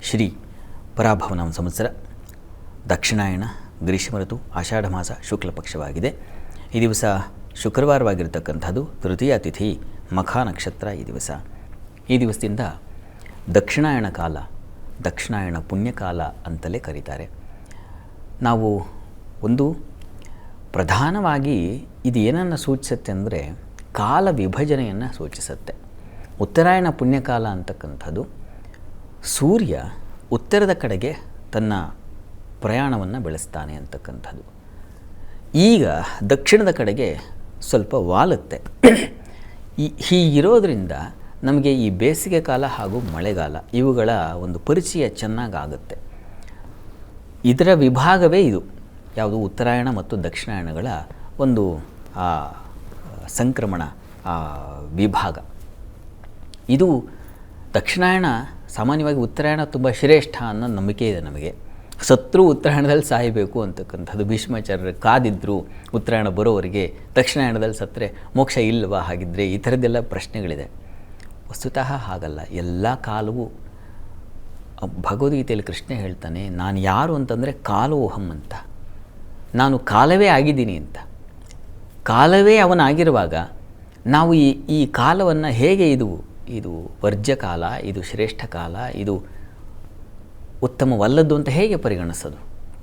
ಶ್ರೀ ಪರಾಭವನಾಮ ಸಂವತ್ಸರ ದಕ್ಷಿಣಾಯಣ ಗ್ರೀಷ್ಮ ಋತು ಆಷಾಢ ಮಾಸ ಶುಕ್ಲ ಪಕ್ಷವಾಗಿದೆ. ಈ ದಿವಸ ಶುಕ್ರವಾರವಾಗಿರ್ತಕ್ಕಂಥದ್ದು, ತೃತೀಯ ತಿಥಿ, ಮಖ ನಕ್ಷತ್ರ. ಈ ದಿವಸದಿಂದ ದಕ್ಷಿಣಾಯಣ ಕಾಲ, ದಕ್ಷಿಣಾಯಣ ಪುಣ್ಯಕಾಲ ಅಂತಲೇ ಕರೀತಾರೆ. ನಾವು ಒಂದು ಪ್ರಧಾನವಾಗಿ ಇದು ಏನನ್ನು ಸೂಚಿಸುತ್ತೆ ಅಂದರೆ ಕಾಲ ವಿಭಜನೆಯನ್ನು ಸೂಚಿಸುತ್ತೆ. ಉತ್ತರಾಯಣ ಪುಣ್ಯಕಾಲ ಅಂತಕ್ಕಂಥದ್ದು ಸೂರ್ಯ ಉತ್ತರದ ಕಡೆಗೆ ತನ್ನ ಪ್ರಯಾಣವನ್ನು ಬೆಳೆಸ್ತಾನೆ ಅಂತಕ್ಕಂಥದ್ದು. ಈಗ ದಕ್ಷಿಣದ ಕಡೆಗೆ ಸ್ವಲ್ಪ ವಾಲುತ್ತೆ. ಹೀಗಿರೋದ್ರಿಂದ ನಮಗೆ ಈ ಬೇಸಿಗೆ ಕಾಲ ಹಾಗೂ ಮಳೆಗಾಲ ಇವುಗಳ ಒಂದು ಪರಿಚಯ ಚೆನ್ನಾಗಾಗುತ್ತೆ. ಇದರ ವಿಭಾಗವೇ ಇದು, ಯಾವುದು ಉತ್ತರಾಯಣ ಮತ್ತು ದಕ್ಷಿಣಾಯಣಗಳ ಒಂದು ಸಂಕ್ರಮಣ ವಿಭಾಗ. ಇದು ದಕ್ಷಿಣಾಯಣ ಸಾಮಾನ್ಯವಾಗಿ ಉತ್ತರಾಯಣ ತುಂಬ ಶ್ರೇಷ್ಠ ಅನ್ನೋ ನಂಬಿಕೆ ಇದೆ ನಮಗೆ. ಸತ್ರು ಉತ್ತರಾಯಣದಲ್ಲಿ ಸಾಯಬೇಕು ಅಂತಕ್ಕಂಥದ್ದು. ಭೀಷ್ಮಾಚಾರ್ಯರು ಕಾದಿದ್ರು ಉತ್ತರಾಯಣ ಬರೋವರೆಗೆ, ದಕ್ಷಿಣಾಯಣದಲ್ಲಿ ಸತ್ತರೆ ಮೋಕ್ಷ ಇಲ್ಲವಾ ಹಾಗಿದ್ದರೆ, ಈ ಥರದ್ದೆಲ್ಲ ಪ್ರಶ್ನೆಗಳಿದೆ. ವಸ್ತುತಃ ಹಾಗಲ್ಲ. ಎಲ್ಲ ಕಾಲವೂ ಭಗವದ್ಗೀತೆಯಲ್ಲಿ ಕೃಷ್ಣ ಹೇಳ್ತಾನೆ, ನಾನು ಯಾರು ಅಂತಂದರೆ ಕಾಲೋಹಂ ಅಂತ, ನಾನು ಕಾಲವೇ ಆಗಿದ್ದೀನಿ ಅಂತ. ಕಾಲವೇ ಅವನಾಗಿರುವಾಗ ನಾವು ಈ ಕಾಲವನ್ನು ಹೇಗೆ ಇದು ವರ್ಜ್ಯ ಕಾಲ, ಇದು ಶ್ರೇಷ್ಠ ಕಾಲ, ಇದು ಉತ್ತಮವಲ್ಲದ್ದು ಅಂತ ಹೇಗೆ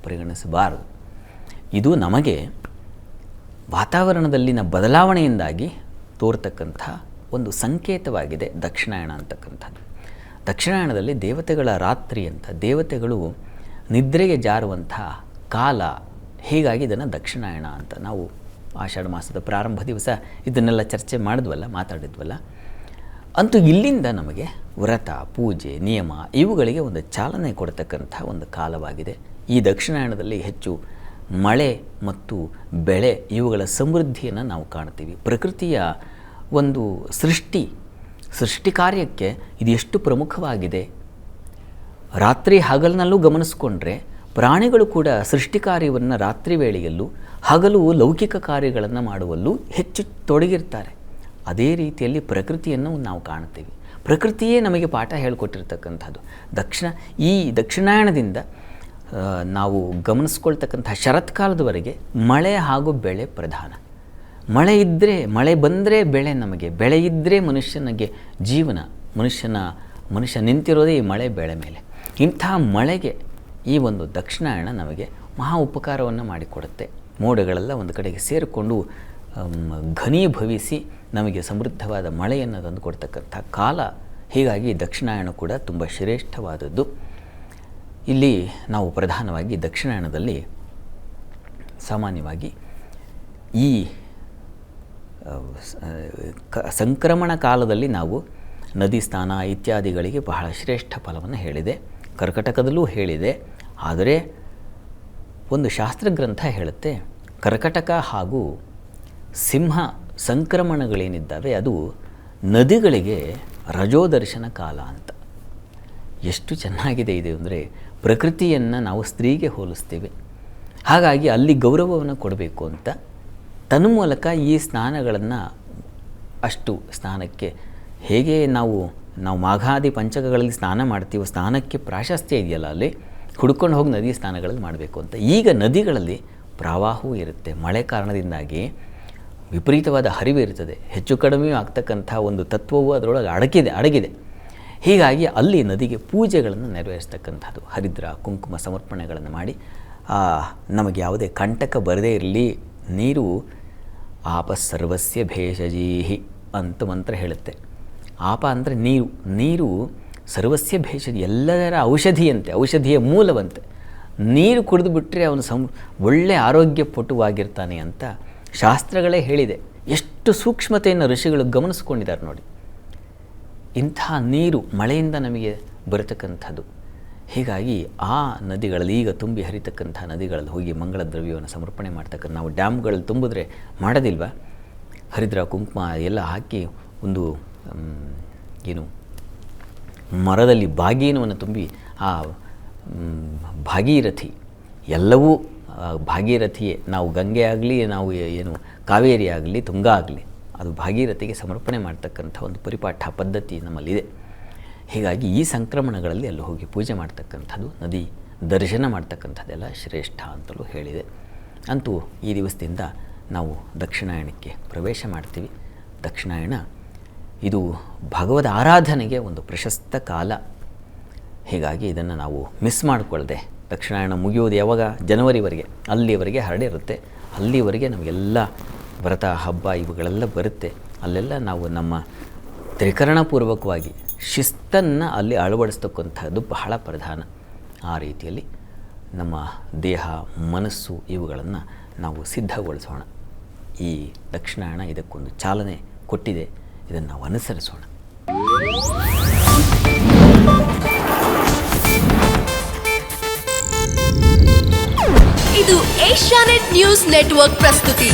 ಪರಿಗಣಿಸಬಾರದು. ಇದು ನಮಗೆ ವಾತಾವರಣದಲ್ಲಿನ ಬದಲಾವಣೆಯಿಂದಾಗಿ ತೋರ್ತಕ್ಕಂಥ ಒಂದು ಸಂಕೇತವಾಗಿದೆ ದಕ್ಷಿಣಾಯಣ ಅಂತಕ್ಕಂಥದ್ದು. ದಕ್ಷಿಣಾಯಣದಲ್ಲಿ ದೇವತೆಗಳ ರಾತ್ರಿ ಅಂತ, ದೇವತೆಗಳು ನಿದ್ರೆಗೆ ಜಾರುವಂಥ ಕಾಲ. ಹೀಗಾಗಿ ಇದನ್ನು ದಕ್ಷಿಣಾಯಣ ಅಂತ ನಾವು ಆಷಾಢ ಮಾಸದ ಪ್ರಾರಂಭ ದಿವಸ ಇದನ್ನೆಲ್ಲ ಚರ್ಚೆ ಮಾತಾಡಿದ್ವಲ್ಲ. ಅಂತೂ ಇಲ್ಲಿಂದ ನಮಗೆ ವ್ರತ, ಪೂಜೆ, ನಿಯಮ ಇವುಗಳಿಗೆ ಒಂದು ಚಾಲನೆ ಕೊಡ್ತಕ್ಕಂಥ ಒಂದು ಕಾಲವಾಗಿದೆ. ಈ ದಕ್ಷಿಣಾಯಣದಲ್ಲಿ ಹೆಚ್ಚು ಮಳೆ ಮತ್ತು ಬೆಳೆ ಇವುಗಳ ಸಮೃದ್ಧಿಯನ್ನು ನಾವು ಕಾಣ್ತೀವಿ. ಪ್ರಕೃತಿಯ ಒಂದು ಸೃಷ್ಟಿ ಕಾರ್ಯಕ್ಕೆ ಇದು ಎಷ್ಟು ಪ್ರಮುಖವಾಗಿದೆ. ರಾತ್ರಿ ಹಗಲಿನಲ್ಲೂ ಗಮನಿಸ್ಕೊಂಡ್ರೆ ಪ್ರಾಣಿಗಳು ಕೂಡ ಸೃಷ್ಟಿ ಕಾರ್ಯವನ್ನು ರಾತ್ರಿ ವೇಳೆಯಲ್ಲೂ, ಹಗಲು ಲೌಕಿಕ ಕಾರ್ಯಗಳನ್ನು ಮಾಡುವಲ್ಲೂ ಹೆಚ್ಚು ತೊಡಗಿರ್ತಾರೆ. ಅದೇ ರೀತಿಯಲ್ಲಿ ಪ್ರಕೃತಿಯನ್ನು ನಾವು ಕಾಣ್ತೀವಿ. ಪ್ರಕೃತಿಯೇ ನಮಗೆ ಪಾಠ ಹೇಳಿಕೊಟ್ಟಿರ್ತಕ್ಕಂಥದ್ದು. ಈ ದಕ್ಷಿಣಾಯಣದಿಂದ ನಾವು ಗಮನಿಸ್ಕೊಳ್ತಕ್ಕಂಥ ಶರತ್ಕಾಲದವರೆಗೆ ಮಳೆ ಹಾಗೂ ಬೆಳೆ ಪ್ರಧಾನ. ಮಳೆ ಬಂದರೆ ಬೆಳೆ, ನಮಗೆ ಬೆಳೆ ಇದ್ದರೆ ಮನುಷ್ಯನಿಗೆ ಜೀವನ. ಮನುಷ್ಯ ನಿಂತಿರೋದೇ ಈ ಮಳೆ ಬೆಳೆ ಮೇಲೆ. ಇಂಥ ಮಳೆಗೆ ಈ ಒಂದು ದಕ್ಷಿಣಾಯಣ ನಮಗೆ ಮಹಾ ಉಪಕಾರವನ್ನು ಮಾಡಿಕೊಡುತ್ತೆ. ಮೋಡಗಳೆಲ್ಲ ಒಂದು ಕಡೆಗೆ ಸೇರಿಕೊಂಡು ಘನೀಭವಿಸಿ ನಮಗೆ ಸಮೃದ್ಧವಾದ ಮಳೆಯನ್ನು ತಂದು ಕೊಡ್ತಕ್ಕಂಥ ಕಾಲ. ಹೀಗಾಗಿ ದಕ್ಷಿಣಾಯಣ ಕೂಡ ತುಂಬ ಶ್ರೇಷ್ಠವಾದದ್ದು. ಇಲ್ಲಿ ನಾವು ಪ್ರಧಾನವಾಗಿ ದಕ್ಷಿಣಾಯಣದಲ್ಲಿ ಸಾಮಾನ್ಯವಾಗಿ ಈ ಸಂಕ್ರಮಣ ಕಾಲದಲ್ಲಿ ನಾವು ನದಿ ಸ್ನಾನ ಇತ್ಯಾದಿಗಳಿಗೆ ಬಹಳ ಶ್ರೇಷ್ಠ ಫಲವನ್ನು ಹೇಳಿದೆ. ಕರ್ಕಟಕದಲ್ಲೂ ಹೇಳಿದೆ. ಆದರೆ ಒಂದು ಶಾಸ್ತ್ರಗ್ರಂಥ ಹೇಳುತ್ತೆ, ಕರ್ಕಟಕ ಹಾಗೂ ಸಿಂಹ ಸಂಕ್ರಮಣಗಳೇನಿದ್ದಾವೆ ಅದು ನದಿಗಳಿಗೆ ರಜೋದರ್ಶನ ಕಾಲ ಅಂತ. ಎಷ್ಟು ಚೆನ್ನಾಗಿದೆ ಇದು ಅಂದರೆ, ಪ್ರಕೃತಿಯನ್ನು ನಾವು ಸ್ತ್ರೀಗೆ ಹೋಲಿಸ್ತೇವೆ. ಹಾಗಾಗಿ ಅಲ್ಲಿ ಗೌರವವನ್ನು ಕೊಡಬೇಕು ಅಂತ ತನ್ಮೂಲಕ ಈ ಸ್ನಾನಗಳನ್ನು ಸ್ನಾನಕ್ಕೆ ಹೇಗೆ ನಾವು ಮಾಘಾದಿ ಪಂಚಕಗಳಲ್ಲಿ ಸ್ನಾನ ಮಾಡ್ತೀವೋ, ಸ್ನಾನಕ್ಕೆ ಪ್ರಾಶಸ್ತ್ಯ ಇದೆಯಲ್ಲ, ಅಲ್ಲಿ ಹುಡ್ಕೊಂಡು ಹೋಗಿ ನದಿ ಸ್ನಾನಗಳಲ್ಲಿ ಮಾಡಬೇಕು ಅಂತ. ಈಗ ನದಿಗಳಲ್ಲಿ ಪ್ರವಾಹವೂ ಇರುತ್ತೆ. ಮಳೆ ಕಾರಣದಿಂದಾಗಿ ವಿಪರೀತವಾದ ಹರಿವು ಇರ್ತದೆ. ಹೆಚ್ಚು ಕಡಿಮೆಯೂ ಆಗ್ತಕ್ಕಂಥ ಒಂದು ತತ್ವವು ಅದರೊಳಗೆ ಅಡಗಿದೆ. ಹೀಗಾಗಿ ಅಲ್ಲಿ ನದಿಗೆ ಪೂಜೆಗಳನ್ನು ನೆರವೇರಿಸ್ತಕ್ಕಂಥದ್ದು. ಹರಿದ್ರ ಕುಂಕುಮ ಸಮರ್ಪಣೆಗಳನ್ನು ಮಾಡಿ ನಮಗೆ ಯಾವುದೇ ಕಂಟಕ ಬರದೇ ಇರಲಿ. ನೀರು ಆಪ ಸರ್ವಸ್ಯ ಭೇಷಜೀಹಿ ಅಂತ ಮಂತ್ರ ಹೇಳುತ್ತೆ. ಆಪ ಅಂದರೆ ನೀರು ಸರ್ವಸ್ಯ ಭೇಷಜಿ, ಎಲ್ಲದರ ಔಷಧಿಯಂತೆ, ಔಷಧಿಯ ಮೂಲವಂತೆ. ನೀರು ಕುಡಿದು ಬಿಟ್ಟರೆ ಅವನು ಒಳ್ಳೆಯ ಆರೋಗ್ಯಪಟುವಾಗಿರ್ತಾನೆ ಅಂತ ಶಾಸ್ತ್ರಗಳೇ ಹೇಳಿದೆ. ಎಷ್ಟು ಸೂಕ್ಷ್ಮತೆಯನ್ನು ಋಷಿಗಳು ಗಮನಿಸ್ಕೊಂಡಿದ್ದಾರೆ ನೋಡಿ. ಇಂಥ ನೀರು ಮಳೆಯಿಂದ ನಮಗೆ ಬರತಕ್ಕಂಥದ್ದು. ಹೀಗಾಗಿ ಆ ನದಿಗಳಲ್ಲಿ, ಈಗ ತುಂಬಿ ಹರಿತಕ್ಕಂಥ ನದಿಗಳಲ್ಲಿ ಹೋಗಿ ಮಂಗಳ ದ್ರವ್ಯವನ್ನು ಸಮರ್ಪಣೆ ಮಾಡ್ತಕ್ಕಂಥ, ನಾವು ಡ್ಯಾಮ್ಗಳಲ್ಲಿ ತುಂಬಿದ್ರೆ ಮಾಡೋದಿಲ್ವ, ಹರಿದ್ರ ಕುಂಕುಮ ಎಲ್ಲ ಹಾಕಿ ಒಂದು ಮರದಲ್ಲಿ ಭಾಗೀನವನ್ನು ತುಂಬಿ ಆ ಭಾಗೀರಥಿ, ಎಲ್ಲವೂ ಭಾಗೀರಥಿಯೇ. ನಾವು ಗಂಗೆ ಆಗಲಿ, ನಾವು ಕಾವೇರಿ ಆಗಲಿ, ತುಂಗಾ ಆಗಲಿ, ಅದು ಭಾಗೀರಥಿಗೆ ಸಮರ್ಪಣೆ ಮಾಡ್ತಕ್ಕಂಥ ಒಂದು ಪರಿಪಾಠ ಪದ್ಧತಿ ನಮ್ಮಲ್ಲಿದೆ. ಹೀಗಾಗಿ ಈ ಸಂಕ್ರಮಣಗಳಲ್ಲಿ ಅಲ್ಲಿ ಹೋಗಿ ಪೂಜೆ ಮಾಡ್ತಕ್ಕಂಥದ್ದು, ನದಿ ದರ್ಶನ ಮಾಡ್ತಕ್ಕಂಥದ್ದೆಲ್ಲ ಶ್ರೇಷ್ಠ ಅಂತಲೂ ಹೇಳಿದೆ. ಅಂತೂ ಈ ದಿವಸದಿಂದ ನಾವು ದಕ್ಷಿಣಾಯನಕ್ಕೆ ಪ್ರವೇಶ ಮಾಡ್ತೀವಿ. ದಕ್ಷಿಣಾಯನ ಇದು ಭಗವದ್ ಆರಾಧನೆಗೆ ಒಂದು ಪ್ರಶಸ್ತ ಕಾಲ. ಹೀಗಾಗಿ ಇದನ್ನು ನಾವು ಮಿಸ್ ಮಾಡಿಕೊಳ್ಳದೆ, ದಕ್ಷಿಣಾಯನ ಮುಗಿಯೋದು ಯಾವಾಗ, ಜನವರಿವರೆಗೆ, ಅಲ್ಲಿವರೆಗೆ ಹರಡಿರುತ್ತೆ. ಅಲ್ಲಿವರೆಗೆ ನಮಗೆಲ್ಲ ವ್ರತ ಹಬ್ಬ ಇವುಗಳೆಲ್ಲ ಬರುತ್ತೆ. ಅಲ್ಲೆಲ್ಲ ನಾವು ನಮ್ಮ ತ್ರಿಕರಣಪೂರ್ವಕವಾಗಿ ಶಿಸ್ತನ್ನು ಅಲ್ಲಿ ಅಳವಡಿಸ್ತಕ್ಕಂಥದ್ದು ಬಹಳ ಪ್ರಧಾನ. ಆ ರೀತಿಯಲ್ಲಿ ನಮ್ಮ ದೇಹ ಮನಸ್ಸು ಇವುಗಳನ್ನು ನಾವು ಸಿದ್ಧಗೊಳಿಸೋಣ. ಈ ದಕ್ಷಿಣಾಯನ ಇದಕ್ಕೊಂದು ಚಾಲನೆ ಕೊಟ್ಟಿದೆ, ಇದನ್ನು ನಾವು ಅನುಸರಿಸೋಣ. ಇದು ಏಷ್ಯಾನೆಟ್ ನ್ಯೂಸ್ ನೆಟ್ವರ್ಕ್ ಪ್ರಸ್ತುತಿ.